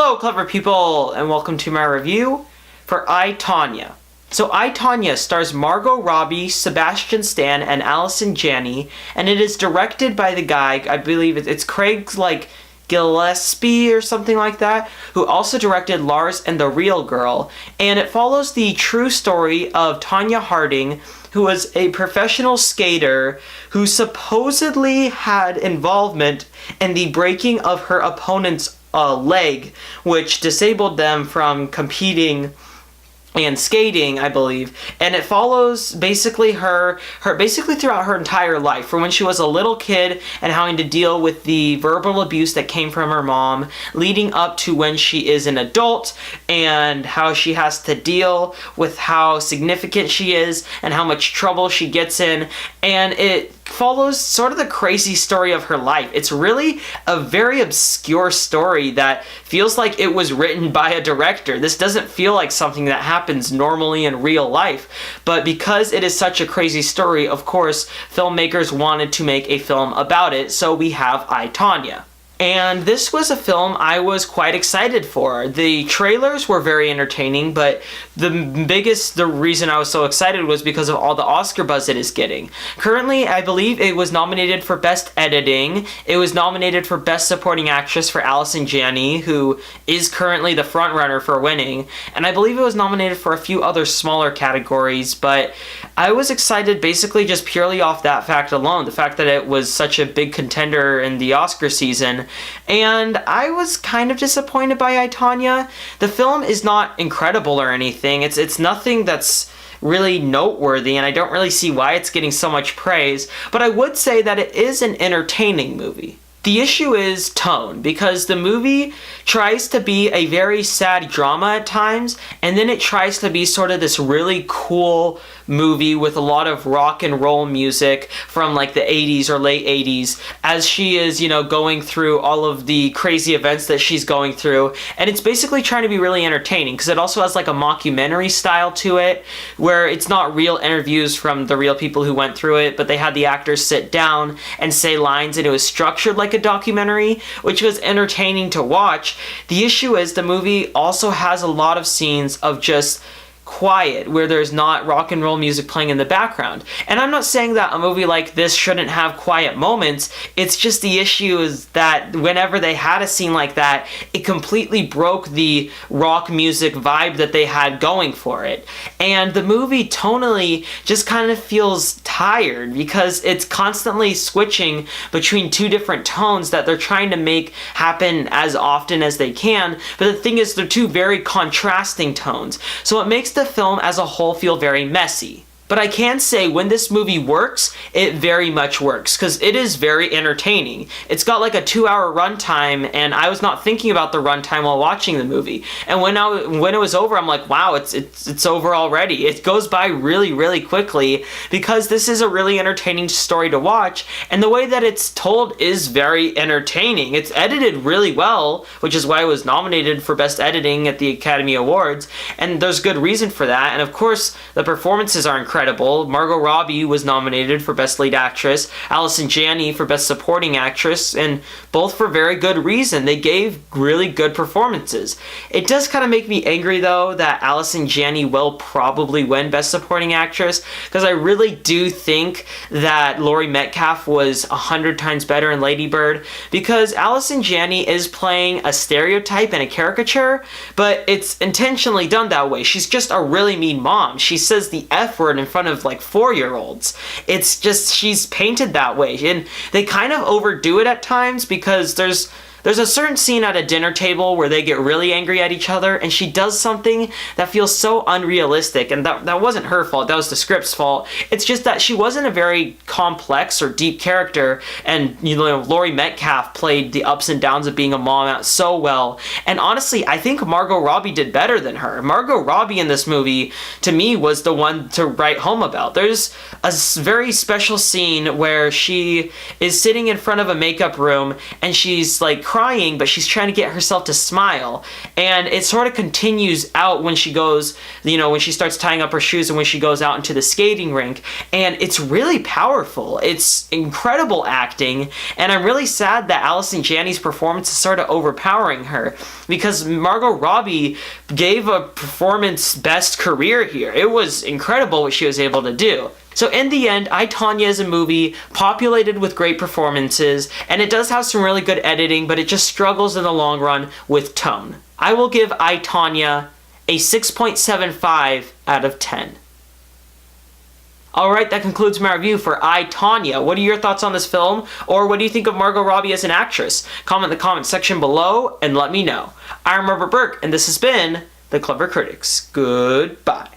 Hello, clever people, and welcome to my review for I, Tonya. So I, Tonya stars Margot Robbie, Sebastian Stan, and Allison Janney, and it is directed by the guy, I believe it's Craig, Gillespie or something like that, who also directed Lars and the Real Girl, and it follows the true story of Tonya Harding, who was a professional skater who supposedly had involvement in the breaking of her opponent's leg, which disabled them from competing and skating, I believe. And it follows basically her basically throughout her entire life, from when she was a little kid and having to deal with the verbal abuse that came from her mom, leading up to when she is an adult and how she has to deal with how significant she is and how much trouble she gets in. And it follows sort of the crazy story of her life. It's really a very obscure story that feels like it was written by a director. This doesn't feel like something that happens normally in real life, but because it is such a crazy story, of course, filmmakers wanted to make a film about it, so we have I, Tonya. And this was a film I was quite excited for. The trailers were very entertaining, but the reason I was so excited was because of all the Oscar buzz it is getting. Currently, I believe it was nominated for Best Editing. It was nominated for Best Supporting Actress for Allison Janney, who is currently the frontrunner for winning. And I believe it was nominated for a few other smaller categories, but I was excited basically just purely off that fact alone, the fact that it was such a big contender in the Oscar season. And I was kind of disappointed by I, Tonya. The film is not incredible or anything. It's nothing that's really noteworthy, and I don't really see why it's getting so much praise, but I would say that it is an entertaining movie. The issue is tone, because the movie tries to be a very sad drama at times, and then it tries to be sort of this really cool movie with a lot of rock and roll music from like the 80s or late 80s as she is, going through all of the crazy events that she's going through. And it's basically trying to be really entertaining because it also has like a mockumentary style to it where it's not real interviews from the real people who went through it, but they had the actors sit down and say lines, and it was structured like a documentary, which was entertaining to watch. The issue is the movie also has a lot of scenes of just quiet, where there's not rock and roll music playing in the background. And I'm not saying that a movie like this shouldn't have quiet moments, it's just the issue is that whenever they had a scene like that, it completely broke the rock music vibe that they had going for it. And the movie tonally just kind of feels tired because it's constantly switching between two different tones that they're trying to make happen as often as they can, but the thing is they're two very contrasting tones, so it makes the film as a whole feel very messy. But I can say when this movie works, it very much works because it is very entertaining. It's got like a 2-hour runtime, and I was not thinking about the runtime while watching the movie. And when it was over, I'm like, wow, it's over already. It goes by really, really quickly because this is a really entertaining story to watch, and the way that it's told is very entertaining. It's edited really well, which is why it was nominated for Best Editing at the Academy Awards, and there's good reason for that. And of course, the performances are incredible. Margot Robbie was nominated for Best Lead Actress, Allison Janney for Best Supporting Actress, and both for very good reason. They gave really good performances. It does kind of make me angry, though, that Allison Janney will probably win Best Supporting Actress, because I really do think that Laurie Metcalf was 100 times better in Lady Bird, because Allison Janney is playing a stereotype and a caricature, but it's intentionally done that way. She's just a really mean mom. She says the F word in front of like 4-year-olds. It's just, she's painted that way, and they kind of overdo it at times because there's a certain scene at a dinner table where they get really angry at each other, and she does something that feels so unrealistic, and that wasn't her fault, that was the script's fault. It's just that she wasn't a very complex or deep character, and Laurie Metcalf played the ups and downs of being a mom out so well. And honestly, I think Margot Robbie did better than her. Margot Robbie in this movie, to me, was the one to write home about. There's a very special scene where she is sitting in front of a makeup room, and she's like crying, but she's trying to get herself to smile. And it sort of continues out when she goes, when she starts tying up her shoes and when she goes out into the skating rink. And it's really powerful. It's incredible acting. And I'm really sad that Allison Janney's performance is sort of overpowering her, because Margot Robbie gave a performance best career here. It was incredible what she was able to do. So in the end, I, Tonya is a movie populated with great performances, and it does have some really good editing, but it just struggles in the long run with tone. I will give I, Tonya a 6.75 out of 10. Alright, that concludes my review for I, Tonya. What are your thoughts on this film? Or what do you think of Margot Robbie as an actress? Comment in the comment section below and let me know. I'm Robert Burke, and this has been The Clever Critics. Goodbye.